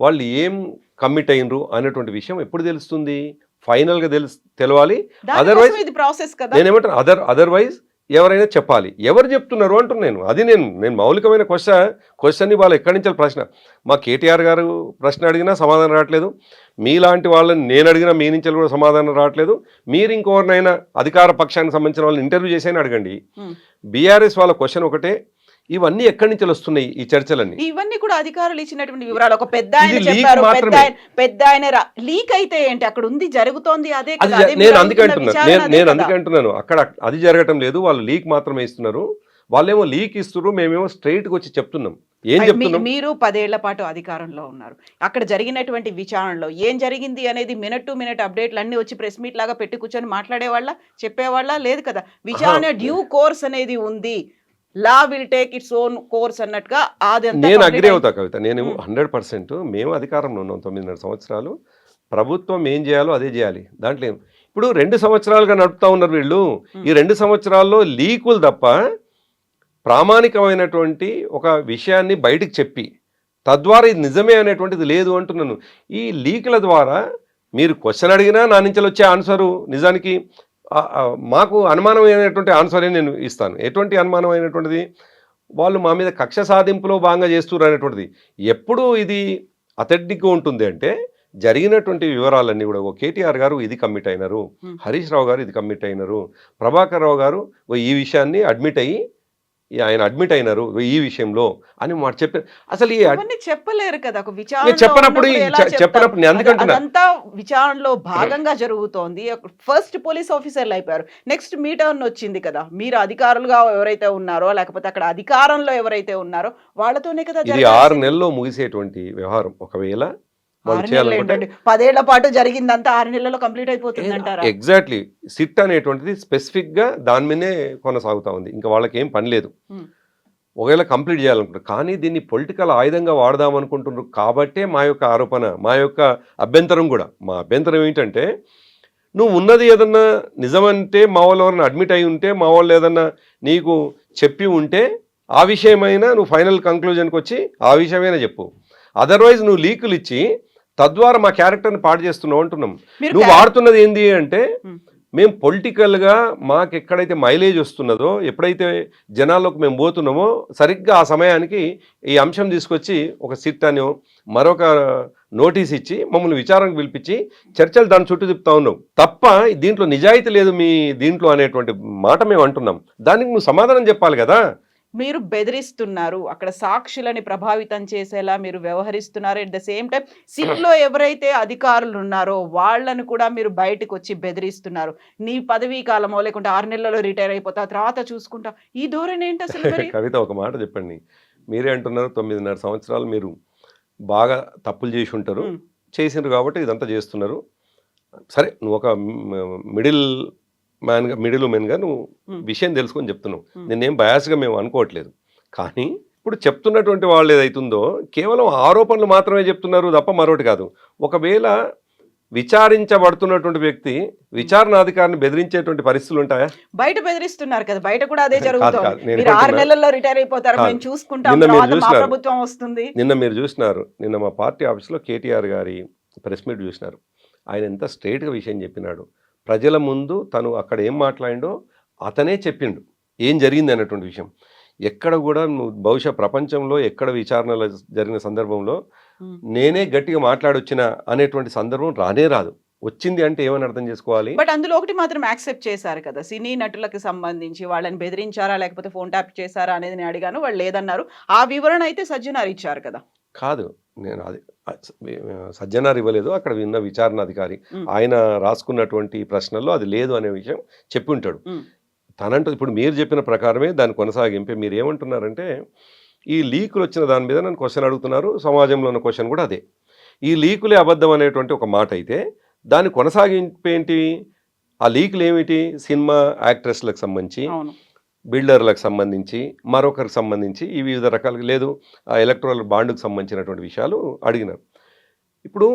వాళ్ళు ఏం కమిట్ అయినరు అనేటువంటి విషయం ఎప్పుడు తెలుస్తుంది? ఫైనల్గా తెలవాలి. అదర్వైజ్ ఇది ప్రాసెస్ కదా. నేనేమంటాను, అదర్వైజ్ ఎవరైనా చెప్పాలి. ఎవరు చెప్తున్నారు అంటున్నాను. అది నేను మౌలికమైన క్వశ్చన్ని వాళ్ళు ఎక్కడి నుంచి ప్రశ్న. మా కేటీఆర్ గారు ప్రశ్న అడిగినా సమాధానం రావట్లేదు, మీలాంటి వాళ్ళని నేను అడిగినా మీ నుంచి కూడా సమాధానం రావట్లేదు. మీరు ఇంకెవరినైనా అధికార పక్షానికి సంబంధించిన వాళ్ళని ఇంటర్వ్యూ చేసైనా అడగండి. బీఆర్ఎస్ వాళ్ళ క్వశ్చన్ ఒకటే, ఇవన్నీ ఎక్కడి నుంచి వస్తున్నాయి ఈ చర్చలన్నీ? ఇవన్నీ కూడా అధికారులు ఇచ్చినటువంటి వివరాలు. ఒక పెద్ద ఆయన చెప్పారు, పెద్ద ఆయన లీక్ అయితే ఏంటి, అక్కడ ఉంది జరుగుతోంది అదే కదా. నేను అందుకే అంటున్నాను అక్కడ అది జరగటం లేదు, వాళ్ళు లీక్ మాత్రమే ఇస్తున్నారు. వాళ్ళేమో లీక్ ఇస్తున్నారు, మేమేమో స్ట్రైట్గా వచ్చి చెప్తున్నాం. ఏం చెప్తున్నాం? మీరు 10 ఏళ్ల పాటు అధికారంలో ఉన్నారు, అక్కడ జరిగినటువంటి విచారణలో ఏం జరిగింది అనేది మినిట్ టు మినిట్ అప్డేట్లు అన్ని వచ్చి ప్రెస్ మీట్ లాగా పెట్టి కూర్చొని మాట్లాడేవాళ్ళ, చెప్పేవాళ్ళ? లేదు కదా. విచారణ డ్యూ కోర్స్ అనేది ఉంది, law will take its own course అన్నట్టుగా. నేను అగ్రి అవుతా కవిత, నేను 100%. మేము అధికారంలో ఉన్నాం 9.5 సంవత్సరాలు, ప్రభుత్వం ఏం చేయాలో అదే చేయాలి. దాంట్లో ఇప్పుడు 2 సంవత్సరాలుగా నడుపుతా ఉన్నారు వీళ్ళు. ఈ 2 సంవత్సరాల్లో లీకులు తప్ప ప్రామాణికమైనటువంటి ఒక విషయాన్ని బయటికి చెప్పి తద్వారా ఇది నిజమే అనేటువంటిది లేదు అంటున్నాను. ఈ లీకుల ద్వారా మీరు క్వశ్చన్ అడిగినా నా నుంచి వచ్చే ఆన్సరు నిజానికి మాకు అనుమానమైనటువంటి ఆన్సరే నేను ఇస్తాను. ఎటువంటి అనుమానమైనటువంటిది? వాళ్ళు మా మీద కక్ష సాధింపులో భాగంగా చేస్తున్నారు అనేటువంటిది. ఎప్పుడు ఇది అథెంటిక్గా ఉంటుంది అంటే జరిగినటువంటి వివరాలన్నీ కూడా కేటీఆర్ గారు ఇది కమిట్ అయినారు, హరీష్ రావు గారు ఇది కమిట్ అయినారు, ప్రభాకర్ రావు గారు ఈ విషయాన్ని ఆయన అడ్మిట్ అయినారు ఈ విషయంలో అని మాట చెప్పారు. అసలు చెప్పలేరు కదా. చెప్పినప్పుడు అదంతా విచారణలో భాగంగా జరుగుతోంది. ఫస్ట్ పోలీస్ ఆఫీసర్లు అయిపోయారు, నెక్స్ట్ మీ టర్న్ వచ్చింది కదా. మీరు అధికారులుగా ఎవరైతే ఉన్నారో లేకపోతే అక్కడ అధికారంలో ఎవరైతే ఉన్నారో వాళ్ళతోనే కదా. ఇది 6 నెలల్లో ముగిసేటువంటి వ్యవహారం. ఒకవేళ 10 ఏళ్ల పాటు జరిగిందంతా 6 నెలల్లో కంప్లీట్ అయిపోతుంది అంటారా? ఎగ్జాక్ట్లీ. సిట్ అనేటువంటిది స్పెసిఫిక్ గా దాని మీదే కొనసాగుతా ఉంది. ఇంకా వాళ్ళకి ఏం పని లేదు, ఒకవేళ కంప్లీట్ చేయాలనుకుంటారు. కానీ దీన్ని పొలిటికల్ ఆయుధంగా వాడదాం అనుకుంటున్నారు కాబట్టే మా యొక్క ఆరోపణ, మా యొక్క అభ్యంతరం కూడా. మా అభ్యంతరం ఏంటంటే, నువ్వు ఉన్నది ఏదన్నా నిజమంటే, మా వాళ్ళు ఎవరన్నా అడ్మిట్ అయి ఉంటే, మా వాళ్ళు ఏదన్నా నీకు చెప్పి ఉంటే ఆ విషయమైనా నువ్వు ఫైనల్ కంక్లూజన్కి వచ్చి ఆ విషయమైనా చెప్పు. అదర్వైజ్ నువ్వు లీకులు ఇచ్చి తద్వారా మా క్యారెక్టర్ని పాడు చేస్తున్నావు అంటున్నాం. నువ్వు వాడుతున్నది ఏంది అంటే, మేము పొలిటికల్గా మాకు ఎక్కడైతే మైలేజ్ వస్తున్నదో, ఎప్పుడైతే జనాల్లోకి మేము పోతున్నామో సరిగ్గా ఆ సమయానికి ఈ అంశం తీసుకొచ్చి ఒక సిట్ అని మరొక నోటీస్ ఇచ్చి మమ్మల్ని విచారణకు పిలిపించి చర్చలు దాని చుట్టూ తిప్పుతా ఉన్నావు తప్ప దీంట్లో నిజాయితీ లేదు మీ దీంట్లో అనేటువంటి మాట మేము అంటున్నాం. దానికి నువ్వు సమాధానం చెప్పాలి కదా. మీరు బెదిరిస్తున్నారు, అక్కడ సాక్షులని ప్రభావితం చేసేలా మీరు వ్యవహరిస్తున్నారు. ఎట్ ద సేమ్ టైం సిట్లో ఎవరైతే అధికారులు ఉన్నారో వాళ్ళను కూడా మీరు బయటకు వచ్చి బెదిరిస్తున్నారు. నీ పదవీ కాలమో లేకుంటే 6 నెలల్లో రిటైర్ అయిపోతా, తర్వాత చూసుకుంటా, ఈ ధోరణి ఏంటి అసలు? కవిత ఒక మాట చెప్పండి. మీరే అంటున్నారు 9.5 సంవత్సరాలు మీరు బాగా తప్పులు చేసి ఉంటారు, చేసినారు కాబట్టి ఇదంతా చేస్తున్నారు. సరే, నువ్వు ఒక మిడిల్ మ్యాన్గా మిడిల్ ఉమెన్గా నువ్వు విషయం తెలుసుకొని చెప్తున్నావు. నేనేం బయాస్గా మేము అనుకోవట్లేదు. కానీ ఇప్పుడు చెప్తున్నటువంటి వాళ్ళు ఏదైతుందో కేవలం ఆరోపణలు మాత్రమే చెప్తున్నారు తప్ప మరొకటి కాదు. ఒకవేళ విచారించబడుతున్నటువంటి వ్యక్తి విచారణాధికారిని బెదిరించేటువంటి పరిస్థితులు ఉంటాయా? బయట బెదిరిస్తున్నారు కదా, బయట కూడా అదే కాదు, జరుగుతుంది. నేను మీరు 6 ఏమంటున్నా? నెలల్లో రిటైర్ అయిపోతారు, కాదు. మేము చూసుకుంటాం, నిన్న మీరు తర్వాత మా చూసినారు. ప్రభుత్వం వస్తుంది. నిన్న మీరు చూసినారు, నిన్న మా పార్టీ ఆఫీస్లో కేటీఆర్ గారి ప్రెస్ మీట్ చూసినారు. ఆయన ఎంత స్ట్రైట్గా విషయం చెప్పినాడు. ప్రజల ముందు తను అక్కడ ఏం మాట్లాడిండో అతనే చెప్పిండు ఏం జరిగింది అన్నటువంటి విషయం. ఎక్కడ కూడా నువ్వు బహుశా ప్రపంచంలో ఎక్కడ విచారణలు జరిగిన సందర్భంలో నేనే గట్టిగా మాట్లాడొచ్చిన అనేటువంటి సందర్భం రానే రాదు. వచ్చింది అంటే ఏమని అర్థం చేసుకోవాలి? బట్ అందులో ఒకటి మాత్రం యాక్సెప్ట్ చేశారు కదా, సినీ నటులకు సంబంధించి వాళ్ళని బెదిరించారా లేకపోతే ఫోన్ ట్యాప్ చేశారా అనేది నేను అడిగాను, వాళ్ళు లేదన్నారు. ఆ వివరణ అయితే సజ్జనార్ ఇచ్చారు కదా. కాదు, నేను అది సజ్జనార్ ఇవ్వలేదు, అక్కడ విన్న విచారణాధికారి ఆయన రాసుకున్నటువంటి ప్రశ్నల్లో అది లేదు అనే విషయం చెప్పి ఉంటాడు. తనంటూ ఇప్పుడు మీరు చెప్పిన ప్రకారమే దాని కొనసాగింపే. మీరు ఏమంటున్నారంటే ఈ లీకులు వచ్చిన దాని మీద నన్ను క్వశ్చన్ అడుగుతున్నారు, సమాజంలో ఉన్న క్వశ్చన్ కూడా అదే. ఈ లీకులే అబద్ధం అనేటువంటి ఒక మాట అయితే దాని కొనసాగింపు ఏంటి? ఆ లీకులు ఏమిటి? సినిమా యాక్ట్రెస్లకు సంబంధించి, బిల్డర్లకు సంబంధించి, మరొకరికి సంబంధించి ఈ వివిధ రకాలుగా లేదు, ఆ ఎలక్ట్రల్ బాండ్కు సంబంధించినటువంటి విషయాలు అడిగినారు. ఇప్పుడు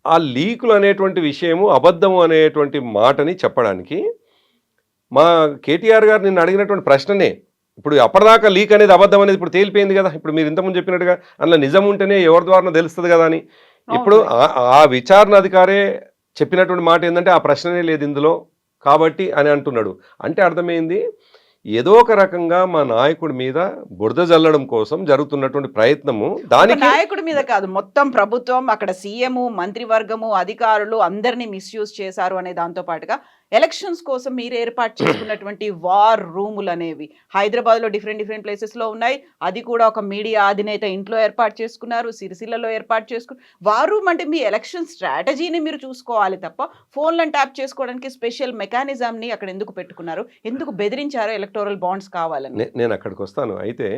ఆ లీకులు అనేటువంటి విషయము అబద్ధము అనేటువంటి మాటని చెప్పడానికి మా కేటీఆర్ గారు నిన్ను అడిగినటువంటి ప్రశ్ననే ఇప్పుడు అప్పటిదాకా లీక్ అనేది అబద్ధం అనేది ఇప్పుడు తేలిపోయింది కదా. ఇప్పుడు మీరు ఇంతకుముందు చెప్పినట్టుగా అందులో నిజం ఉంటేనే ఎవరి ద్వారా తెలుస్తుంది కదా అని. ఇప్పుడు ఆ విచారణ అధికారే చెప్పినటువంటి మాట ఏంటంటే ఆ ప్రశ్ననే లేదు ఇందులో కాబట్టి అని అంటున్నాడు. అంటే అర్థమైంది ఏదో ఒక రకంగా మా నాయకుడి మీద బురద జల్లడం కోసం జరుగుతున్నటువంటి ప్రయత్నము. దానికి నాయకుడి మీద కాదు, మొత్తం ప్రభుత్వం, అక్కడ సీఎం, మంత్రివర్గము, అధికారులు అందరినీ మిస్యూజ్ చేశారు అనే దాంతో పాటుగా ఎలక్షన్స్ కోసం మీరు ఏర్పాటు చేసుకున్నటువంటి వార్ రూములు అనేవి హైదరాబాద్లో డిఫరెంట్ ప్లేసెస్లో ఉన్నాయి. అది కూడా ఒక మీడియా అధినేత ఇంట్లో ఏర్పాటు చేసుకున్నారు, సిరిసిల్లలో ఏర్పాటు చేసుకున్నారు. వార్ రూమ్ అంటే మీ ఎలక్షన్ స్ట్రాటజీని మీరు చూసుకోవాలి తప్ప ఫోన్లను ట్యాప్ చేసుకోవడానికి స్పెషల్ మెకానిజంని అక్కడ ఎందుకు పెట్టుకున్నారు? ఎందుకు బెదిరించారు ఎలక్టోరల్ బాండ్స్ కావాలని? నేను అక్కడికి వస్తాను. అయితే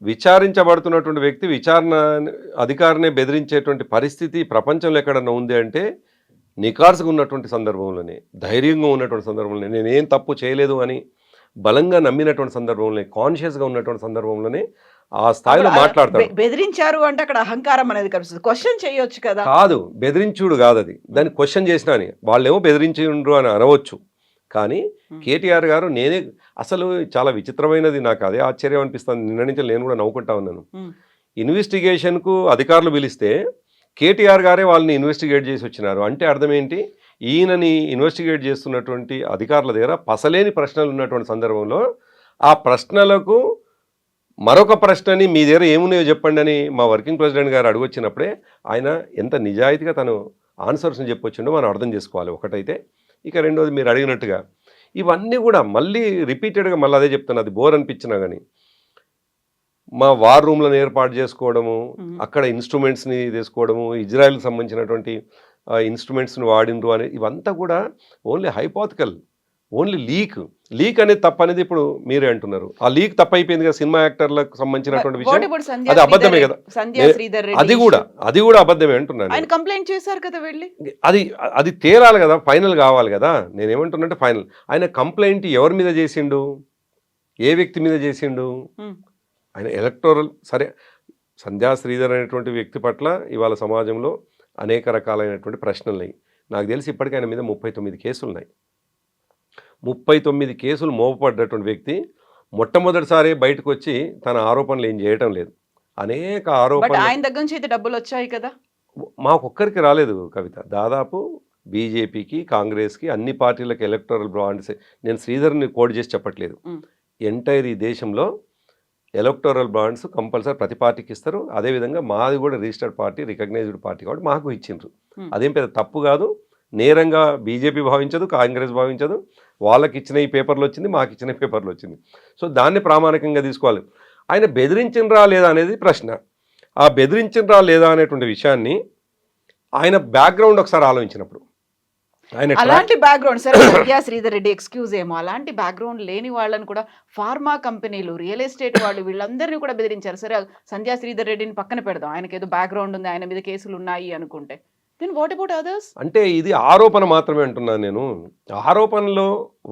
విచారించబడుతున్నటువంటి వ్యక్తి విచారణ అధికారినే బెదిరించేటువంటి పరిస్థితి ప్రపంచంలో ఎక్కడన్నా ఉంది అంటే నికార్సుగా ఉన్నటువంటి సందర్భంలోనే, ధైర్యంగా ఉన్నటువంటి సందర్భంలోనే, నేనేం తప్పు చేయలేదు అని బలంగా నమ్మినటువంటి సందర్భంలోనే, కాన్షియస్గా ఉన్నటువంటి సందర్భంలోనే ఆ స్థాయిలో మాట్లాడతాడు. బెదిరించారు అంటే అక్కడ అహంకారం అనేది కనిపిస్తుంది. క్వశ్చన్ చేయొచ్చు కదా. కాదు, బెదిరించుడు కాదు అది. దాన్ని క్వశ్చన్ చేసినా అని వాళ్ళేమో బెదిరించిండ్రు అని అనవచ్చు. కానీ కేటీఆర్ గారు నేనే అసలు చాలా విచిత్రమైనది, నాకు అదే ఆశ్చర్యం అనిపిస్తుంది. నిన్న నుంచి నేను కూడా నవ్వుకుంటా ఉన్నాను. ఇన్వెస్టిగేషన్కు అధికారులు పిలిస్తే కేటీఆర్ గారే వాళ్ళని ఇన్వెస్టిగేట్ చేసి వచ్చినారు. అంటే అర్థం ఏంటి? ఈయనని ఇన్వెస్టిగేట్ చేస్తున్నటువంటి అధికారుల దగ్గర పసలేని ప్రశ్నలు ఉన్నటువంటి సందర్భంలో ఆ ప్రశ్నలకు మరొక ప్రశ్నని మీ దగ్గర ఏమున్నాయో చెప్పండి అని మా వర్కింగ్ ప్రెసిడెంట్ గారు అడుగొచ్చినప్పుడే ఆయన ఎంత నిజాయితీగా తను ఆన్సర్స్ని చెప్పొచ్చిండో మనం అర్థం చేసుకోవాలి ఒకటైతే. ఇక రెండోది మీరు అడిగినట్టుగా ఇవన్నీ కూడా మళ్ళీ రిపీటెడ్గా మళ్ళీ అదే చెప్తాను, అది బోర్ అనిపించినా కానీ మా వార్ రూమ్లను ఏర్పాటు చేసుకోవడము, అక్కడ ఇన్స్ట్రుమెంట్స్ని తీసుకోవడము, ఇజ్రాయెల్కి సంబంధించినటువంటి ఇన్స్ట్రుమెంట్స్ని వాడిండ్రు అని ఇవంతా కూడా ఓన్లీ హైపోథికల్, ఓన్లీ లీక్ అనేది తప్పు అనేది ఇప్పుడు మీరే అంటున్నారు. ఆ లీక్ తప్పు అయిపోయింది కదా సినిమా యాక్టర్లకు సంబంధించినటువంటి విషయం, అది అబద్ధమే కదా. అది కూడా అబద్ధమే అంటున్నాను. ఆయన కంప్లైంట్ చేశారు కదా వెళ్ళి, అది తేలాలి కదా, ఫైనల్ కావాలి కదా. నేనేమంటున్నానంటే ఫైనల్ ఆయన కంప్లైంట్ ఎవరి మీద చేసిండు, ఏ వ్యక్తి మీద చేసిండు? ఆయన ఎలక్టోరల్ సరే, సంధ్యా శ్రీధర్ అనేటువంటి వ్యక్తి పట్ల ఇవాళ సమాజంలో అనేక రకాలైనటువంటి ప్రశ్నలు ఉన్నాయి. నాకు తెలిసి ఇప్పటికీ ఆయన మీద 39 కేసులు ఉన్నాయి. 39 కేసులు మోపబడ్డటువంటి వ్యక్తి మొట్టమొదటిసారి బయటకు వచ్చి తన ఆరోపణలు ఏం చేయటం లేదు. అనేక ఆరోపణలు ఆయన దగ్గర నుంచి అయితే డబ్బులు వచ్చాయి కదా. మాకొక్కరికి రాలేదు కవిత, దాదాపు బీజేపీకి, కాంగ్రెస్కి, అన్ని పార్టీలకు ఎలక్టోరల్ బాండ్స్. నేను శ్రీధర్ని కోడ్ చేసి చెప్పట్లేదు, ఎంటైర్ ఈ దేశంలో ఎలక్టోరల్ బాండ్స్ కంపల్సరీ ప్రతి పార్టీకి ఇస్తారు. అదేవిధంగా మాది కూడా రిజిస్టర్డ్ పార్టీ, రికగ్నైజ్డ్ పార్టీ కాబట్టి మాకు ఇచ్చిండ్రు. అదేం పెద్ద తప్పు కాదు. నేరంగా బీజేపీ భావించదు, కాంగ్రెస్ భావించదు. వాళ్ళకి ఇచ్చిన ఈ పేపర్లు వచ్చింది, మాకు ఇచ్చిన పేపర్లు వచ్చింది. సో దాన్ని ప్రామాణికంగా తీసుకోవాలి. ఆయన బెదిరించినరా లేదా అనేది ప్రశ్న. ఆ బెదిరించినరా లేదా అనేటువంటి విషయాన్ని ఆయన బ్యాక్గ్రౌండ్ ఒకసారి ఆలోచించినప్పుడు, అలాంటి బ్యాక్గ్రౌండ్ సరే సంధ్యా శ్రీధర్ రెడ్డి ఎక్స్క్యూజ్ ఏమో, అలాంటి బ్యాక్గ్రౌండ్ లేని వాళ్ళని కూడా ఫార్మా కంపెనీలు, రియల్ ఎస్టేట్ వాళ్ళు, వీళ్ళందరినీ కూడా బెదిరించారు. సరే సంధ్యా శ్రీధర్ రెడ్డిని పక్కన పెడదాం, ఆయనకి ఏదో బ్యాక్గ్రౌండ్ ఉంది, ఆయన మీద కేసులు ఉన్నాయి అనుకుంటే దెన్ వాట్ అబౌట్ అదర్స్? అంటే ఇది ఆరోపణ మాత్రమే అంటున్నాను నేను. ఆరోపణలో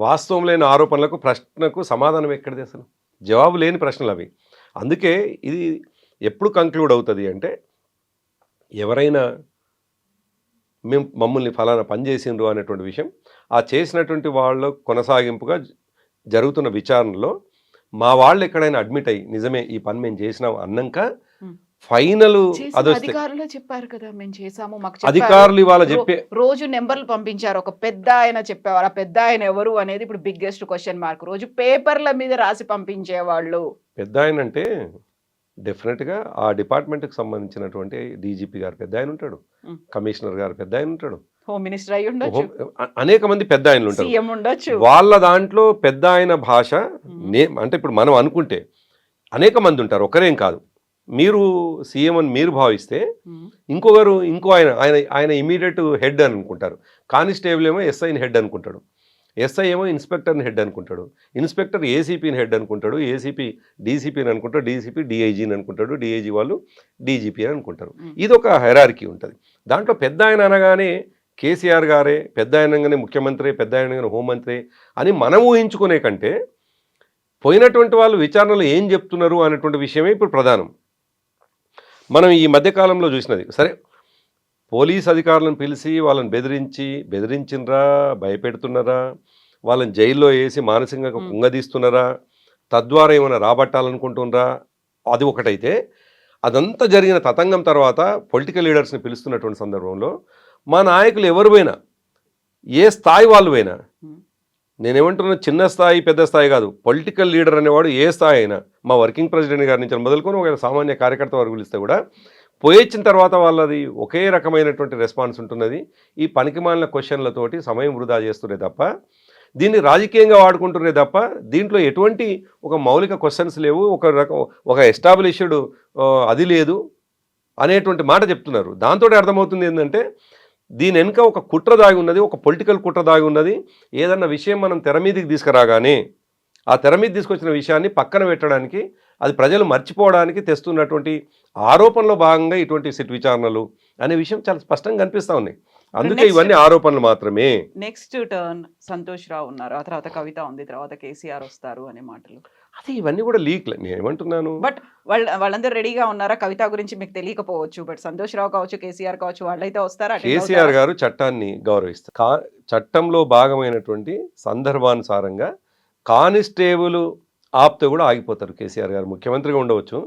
వాస్తవం లేని ఆరోపణలకు ప్రశ్నకు సమాధానం ఎక్కడిది అసలు? జవాబు లేని ప్రశ్నలు అవి. అందుకే ఇది ఎప్పుడు కంక్లూడ్ అవుతుంది అంటే, ఎవరైనా మమ్మల్ని ఫలానా పని చేసిండ్రు అనేటువంటి విషయం, ఆ చేసినటువంటి వాళ్ళ కొనసాగింపుగా జరుగుతున్న విచారణలో మా వాళ్ళు ఎక్కడైనా అడ్మిట్ అయ్యి నిజమే ఈ పని మేము చేసినాం అన్నాక ఫైనల్ అదొస్తే అధికారులు చెప్పారు కదా మేము చేసాము, మాకు అధికారులు ఇవాళ చెప్పే రోజు నెంబర్లు పంపించారు. ఒక పెద్ద ఆయన చెప్పేవారు, ఆ పెద్ద ఆయన ఎవరు అనేది ఇప్పుడు బిగ్గెస్ట్ క్వశ్చన్ మార్క్. రోజు పేపర్ల మీద రాసి పంపించేవాళ్ళు. పెద్ద ఆయన అంటే డెఫినెట్గా ఆ డిపార్ట్మెంట్కి సంబంధించినటువంటి డీజీపీ గారు పెద్ద ఆయన ఉంటాడు, కమిషనర్ గారు పెద్ద ఆయన ఉంటాడు, హోమ్ మినిస్టర్ అయి ఉండొచ్చు, అనేక మంది పెద్ద ఆయనలు ఉంటారు. సీఎం ఉండొచ్చు. వాళ్ళ దాంట్లో పెద్ద ఆయన భాష అంటే ఇప్పుడు మనం అనుకుంటే అనేక మంది ఉంటారు, ఒకరేం కాదు. మీరు సీఎం అని మీరు భావిస్తే ఇంకో ఆయన ఇమీడియట్ హెడ్ అని అనుకుంటారు. కానిస్టేబుల్ ఏమో ఎస్ఐని హెడ్ అనుకుంటాడు, ఎస్ఐ ఏమో ఇన్స్పెక్టర్ని హెడ్ అనుకుంటాడు, ఇన్స్పెక్టర్ ఏసీపీని హెడ్ అనుకుంటాడు, ఏసీపీ డీసీపీని అనుకుంటాడు, డీసీపీ డిఐజీని అనుకుంటాడు, డిఐజీ వాళ్ళు డీజీపీ అని అనుకుంటారు. ఇది ఒక హైరార్కీ ఉంటుంది. దాంట్లో పెద్ద ఆయన అనగానే కేసీఆర్ గారే, పెద్ద ఆయనగానే ముఖ్యమంత్రి, పెద్ద ఆయనగానే హోంమంత్రి అని మనం ఊహించుకునే కంటే పోయినటువంటి వాళ్ళు విచారణలో ఏం చెప్తున్నారు అనేటువంటి విషయమే ఇప్పుడు ప్రధానం. మనం ఈ మధ్యకాలంలో చూసినది సరే, పోలీస్ అధికారులను పిలిచి వాళ్ళని బెదిరించినరా, భయపెడుతున్నారా, వాళ్ళని జైల్లో వేసి మానసికంగా కుంగదీస్తున్నారా, తద్వారా ఏమైనా రాబట్టాలనుకుంటున్నారా, అది ఒకటైతే అదంతా జరిగిన తతంగం తర్వాత పొలిటికల్ లీడర్స్ని పిలుస్తున్నటువంటి సందర్భంలో మా నాయకులు ఎవరు పోయినా, ఏ స్థాయి వాళ్ళు పోయినా, నేనేమంటున్నా చిన్న స్థాయి పెద్ద స్థాయి కాదు, పొలిటికల్ లీడర్ అనేవాడు ఏ స్థాయి అయినా, మా వర్కింగ్ ప్రెసిడెంట్ గారి నుంచి మొదలుకొని ఒక సామాన్య కార్యకర్త వరకు పిలిస్తే కూడా పోయొచ్చిన తర్వాత వాళ్ళది ఒకే రకమైనటువంటి రెస్పాన్స్ ఉంటున్నది. ఈ పనికిమాలిన క్వశ్చన్లతోటి సమయం వృధా చేస్తుండే తప్ప, దీన్ని రాజకీయంగా వాడుకుంటున్నే తప్ప, దీంట్లో ఎటువంటి ఒక మౌలిక క్వశ్చన్స్ లేవు, ఒక ఎస్టాబ్లిష్డ్ అది లేదు అనేటువంటి మాట చెప్తున్నారు. దాంతో అర్థమవుతుంది ఏంటంటే దీని వెనుక ఒక కుట్ర దాగి ఉన్నది, ఒక పొలిటికల్ కుట్ర దాగి ఉన్నది. ఏదన్నా విషయం మనం తెర మీదకి తీసుకురాగానే ఆ తెర మీద తీసుకొచ్చిన విషయాన్ని పక్కన పెట్టడానికి, అది ప్రజలు మర్చిపోవడానికి తెస్తున్నటువంటి ఆరోపణలో భాగంగా ఇటువంటి సిట్ విచారణలు అనే విషయం చాలా స్పష్టంగా కనిపిస్తూ ఉన్నాయి. అందుకే ఇవన్నీ ఆరోపణలు మాత్రమే. నెక్స్ట్ టర్న్ సంతోష్ రావు ఉన్నారు, ఆ తర్వాత కవిత ఉంది, తర్వాత కేసీఆర్ వస్తారు అనే మాటలు. అదే ఇవన్నీ కూడా లీక్లే. నేను ఏమంటున్నాను, బట్ వాళ్ళందరూ రెడీగా ఉన్నారా? కవిత గురించి మీకు తెలియకపోవచ్చు, బట్ సంతోష్ రావు కావచ్చు, కేసీఆర్ కావచ్చు, వాళ్ళైతే వస్తారా? కేసీఆర్ గారు చట్టాన్ని గౌరవిస్తారు. చట్టంలో భాగమైనటువంటి సందర్భానుసారంగా కానిస్టేబుల్ ఆపితే కూడా ఆగిపోతారు. కేసీఆర్ గారు ముఖ్యమంత్రిగా ఉండవచ్చు,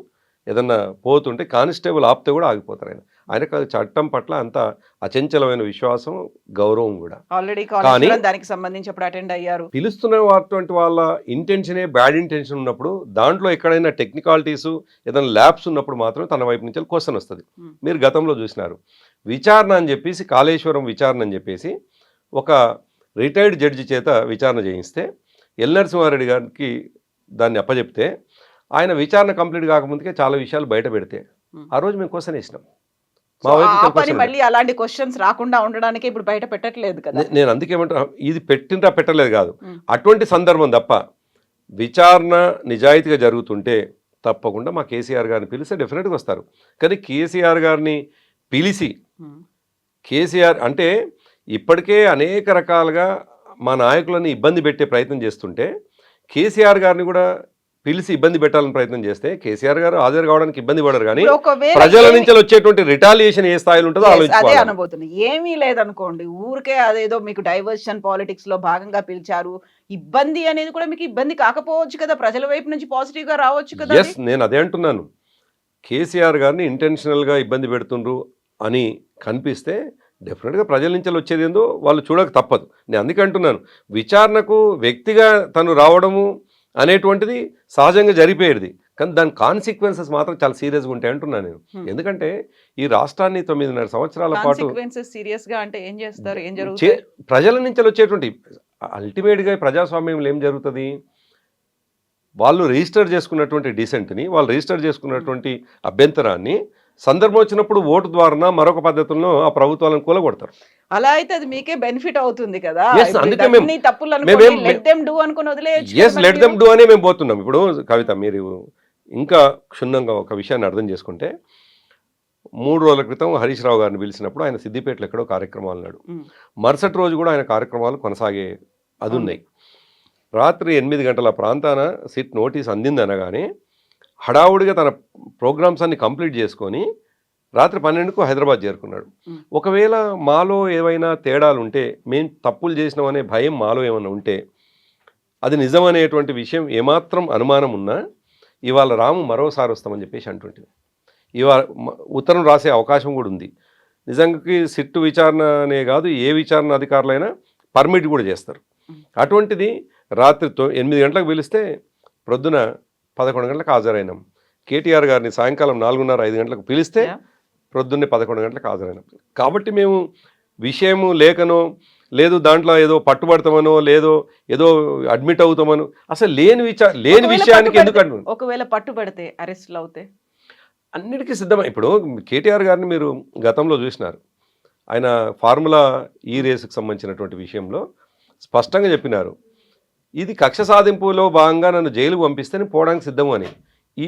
ఏదన్నా పోతుంటే కానిస్టేబుల్ ఆపితే కూడా ఆగిపోతారు. ఆయనకు చట్టం పట్ల అంత అచంచలమైన విశ్వాసం, గౌరవం కూడా. ఆల్రెడీ దానికి సంబంధించి అప్పుడు అటెండ్ అయ్యారు. పిలుస్తున్నటువంటి వాళ్ళ ఇంటెన్షనే బ్యాడ్ ఇంటెన్షన్ ఉన్నప్పుడు, దాంట్లో ఎక్కడైనా టెక్నికాలిటీస్ ఏదైనా ల్యాబ్స్ ఉన్నప్పుడు మాత్రం తన వైపు నుంచి క్వశ్చన్ వస్తుంది. మీరు గతంలో చూసినారు, విచారణ అని చెప్పేసి, కాళేశ్వరం విచారణ అని చెప్పేసి ఒక రిటైర్డ్ జడ్జి చేత విచారణ చేయిస్తే ఎల్ నరసింహారెడ్డి గారికి దాన్ని అప్పచెప్తే, ఆయన విచారణ కంప్లీట్ కాకముందుకే చాలా విషయాలు బయట పెడితే ఆ రోజు మేము క్వశ్చన్ వేసినాం. మళ్ళీ అలాంటి క్వశ్చన్స్ రాకుండా ఉండడానికి ఇప్పుడు బయట పెట్టట్లేదు కదా. నేను అందుకేమంటా, ఇది పెట్టలేదు కాదు, అటువంటి సందర్భం తప్ప విచారణ నిజాయితీగా జరుగుతుంటే తప్పకుండా మా కేసీఆర్ గారిని పిలిస్తే డెఫినెట్గా వస్తారు. కానీ కేసీఆర్ గారిని పిలిచి, కేసీఆర్ అంటే ఇప్పటికే అనేక రకాలుగా మా నాయకులని ఇబ్బంది పెట్టే ప్రయత్నం చేస్తుంటే, కేసీఆర్ గారిని కూడా పిలిచి ఇబ్బంది పెట్టాలని ప్రయత్నం చేస్తే కేసీఆర్ గారు హాజరు కావడానికి ఇబ్బంది పడరు. కానీ ప్రజల నుంచి వచ్చేటువంటి రిటాలియేషన్ ఏ స్థాయిలో ఉంటుందో అదే అనబోతుంది. ఏమీ లేదనుకోండి, ఊరికే అదేదో మీకు డైవర్షన్ పాలిటిక్స్ లో భాగంగా పిలిచారు, ఇబ్బంది అనేది కూడా మీకు ఇబ్బంది కాకపోవచ్చు కదా, ప్రజల వైపు నుంచి పాజిటివ్ గా రావచ్చు కదా. ఎస్, నేను అదే అంటున్నాను. కేసీఆర్ గారిని ఇంటెన్షనల్గా ఇబ్బంది పెడుతుండ్రు అని కనిపిస్తే డెఫినెట్గా ప్రజల నుంచి వచ్చేది ఏందో వాళ్ళు చూడక తప్పదు. నేను అందుకే అంటున్నాను, విచారణకు వ్యక్తిగా తను రావడము అనేటువంటిది సహజంగా జరిపోయేది, కానీ దాని కాన్సిక్వెన్సెస్ మాత్రం చాలా సీరియస్గా ఉంటాయి అంటున్నాను నేను. ఎందుకంటే ఈ రాష్ట్రాన్ని 9.5 సంవత్సరాల పాటు సీరియస్గా అంటే ఏం చేస్తారు, ఏం జరుగుతుంది, ప్రజల నుంచి వచ్చేటువంటి అల్టిమేట్గా ప్రజాస్వామ్యంలో ఏం జరుగుతుంది, వాళ్ళు రిజిస్టర్ చేసుకున్నటువంటి డిసెంట్ని, వాళ్ళు రిజిస్టర్ చేసుకున్నటువంటి అభ్యంతరాన్ని సందర్భం వచ్చినప్పుడు ఓటు ద్వారా మరొక పద్ధతుల్లో ఆ ప్రభుత్వాలను కూలగొడతారు. అలా అయితే అది మీకే బెనిఫిట్ అవుతుంది కదా. అందుకే లెట్ దెమ్ డూ అనుకుని వదిలేయొచ్చు. లెట్ దెమ్ డూ అనే మేము పోతున్నాం. ఇప్పుడు కవిత, మీరు ఇంకా క్షుణ్ణంగా ఒక విషయాన్ని అర్థం చేసుకుంటే, 3 రోజుల క్రితం హరీష్ రావు గారిని పిలిచినప్పుడు ఆయన సిద్దిపేటలో ఎక్కడో కార్యక్రమాలు ఉన్నాడు. మరుసటి రోజు కూడా ఆయన కార్యక్రమాలు కొనసాగే అది ఉన్నాయి. రాత్రి 8 గంటల ప్రాంతాన సిట్ నోటీస్ అందింది అనగానే హడావుడిగా తన ప్రోగ్రామ్స్ అన్ని కంప్లీట్ చేసుకొని రాత్రి 12కు హైదరాబాద్ చేరుకున్నాడు. ఒకవేళ మాలో ఏవైనా తేడాలు ఉంటే, మేము తప్పులు చేసినామనే భయం మాలో ఏమైనా ఉంటే, అది నిజమనేటువంటి విషయం ఏమాత్రం అనుమానం ఉన్నా ఇవాళ రాము మరోసారి వస్తామని చెప్పేసి అంటుంటుంది. ఇవాళ ఉత్తరం రాసే అవకాశం కూడా ఉంది. నిజంగా సిట్టు విచారణ అనే కాదు, ఏ విచారణ అధికారులైనా పర్మిట్ కూడా చేస్తారు. అటువంటిది రాత్రి 8 గంటలకు పిలిస్తే ప్రొద్దున 11 గంటలకు హాజరైనాం. కేటీఆర్ గారిని సాయంకాలం 4:30-5 గంటలకు పిలిస్తే ప్రొద్దున్నే 11 గంటలకు హాజరైనాం. కాబట్టి మేము విషయము లేకనో లేదు దాంట్లో ఏదో పట్టుబడతామనో లేదో ఏదో అడ్మిట్ అవుతామనో అసలు లేని విషయానికి ఎందుకు ఒకవేళ పట్టుబడితే అరెస్ట్లు అవుతే అన్నిటికీ సిద్ధమై. ఇప్పుడు కేటీఆర్ గారిని మీరు గతంలో చూసినారు. ఆయన ఫార్ములా ఈ రేసుకు సంబంధించినటువంటి విషయంలో స్పష్టంగా చెప్పినారు, ఇది కక్ష సాధింపులో భాగంగా నన్ను జైలుకు పంపిస్తే నేను పోవడానికి సిద్ధము అని.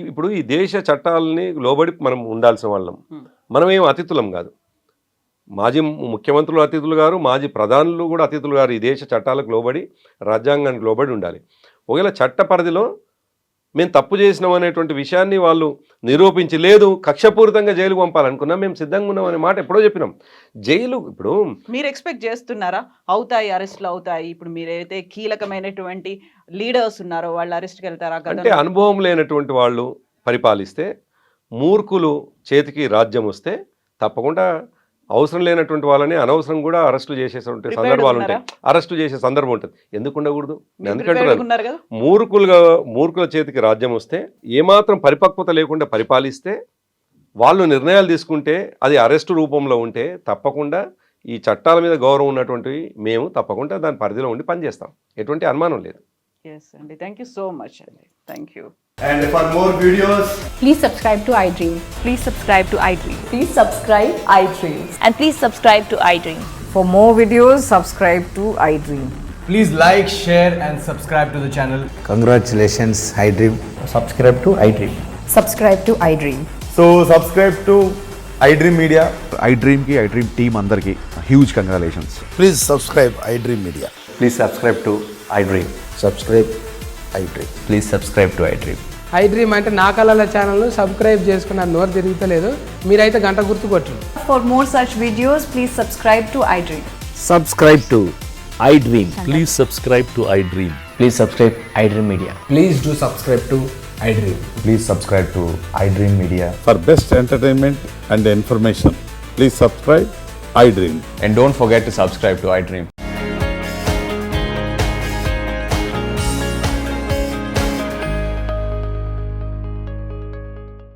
ఇప్పుడు ఈ దేశ చట్టాలని లోబడి మనం ఉండాల్సిన వాళ్ళం. మనమేం అతిథులం కాదు. మాజీ ముఖ్యమంత్రులు అతిథులు గారు, మాజీ ప్రధానులు కూడా అతిథులు గారు. ఈ దేశ చట్టాలకు లోబడి, రాజ్యాంగానికి లోబడి ఉండాలి. ఒకవేళ చట్ట పరిధిలో మేము తప్పు చేసినాం అనేటువంటి విషయాన్ని వాళ్ళు నిరూపించి, లేదు కక్షపూరితంగా జైలుకు పంపాలనుకున్నాం, మేము సిద్ధంగా ఉన్నాం అనే మాట ఎప్పుడో చెప్పినాం. జైలు ఇప్పుడు మీరు ఎక్స్పెక్ట్ చేస్తున్నారా అవుతాయి, అరెస్ట్లు అవుతాయి? ఇప్పుడు మీరైతే కీలకమైనటువంటి లీడర్స్ ఉన్నారో వాళ్ళు అరెస్ట్కి వెళ్తారా? అంటే అనుభవం లేనటువంటి వాళ్ళు పరిపాలిస్తే, మూర్ఖులు చేతికి రాజ్యం వస్తే తప్పకుండా అవసరం లేనటువంటి వాళ్ళని అనవసరం కూడా అరెస్టు చేసేటువంటి సందర్భాలు ఉంటాయి. అరెస్టు చేసే సందర్భం ఉంటుంది. ఎందుకు ఉండకూడదు? ఎందుకంటున్నాను, మూర్ఖుల చేతికి రాజ్యం వస్తే, ఏమాత్రం పరిపక్వత లేకుండా పరిపాలిస్తే, వాళ్ళు నిర్ణయాలు తీసుకుంటే, అది అరెస్టు రూపంలో ఉంటే తప్పకుండా ఈ చట్టాల మీద గౌరవం ఉన్నటువంటి మేము తప్పకుండా దాని పరిధిలో ఉండి పనిచేస్తాం. ఎటువంటి అనుమానం లేదు. Yes, Andy. Thank you so much, Andy. Thank you. And for more videos, please subscribe to iDream. Please subscribe to iDream. Please subscribe iDream. And please subscribe to iDream. For more videos, subscribe to iDream. please like, share and subscribe to the channel. Congratulations, iDream. Subscribe to iDream. Subscribe to iDream. So subscribe to iDream Media. iDream ki iDream team andarki huge congratulations. Please subscribe iDream Media. Please subscribe to iDream. Subscribe iDream. Please subscribe to iDream. iDream అంటే నా కళల ఛానల్ను సబ్స్క్రైబ్ చేసుకున్న నోరు తిరుగుతలేదు, మీరైతే గంట గుర్తు కొట్టండి. For more such videos, please subscribe to iDream. Subscribe to iDream. Please subscribe to iDream. Please subscribe iDream Media. Please do subscribe to iDream. Please subscribe to iDream Media. For best entertainment and information, please subscribe iDream. And don't forget to subscribe to iDream.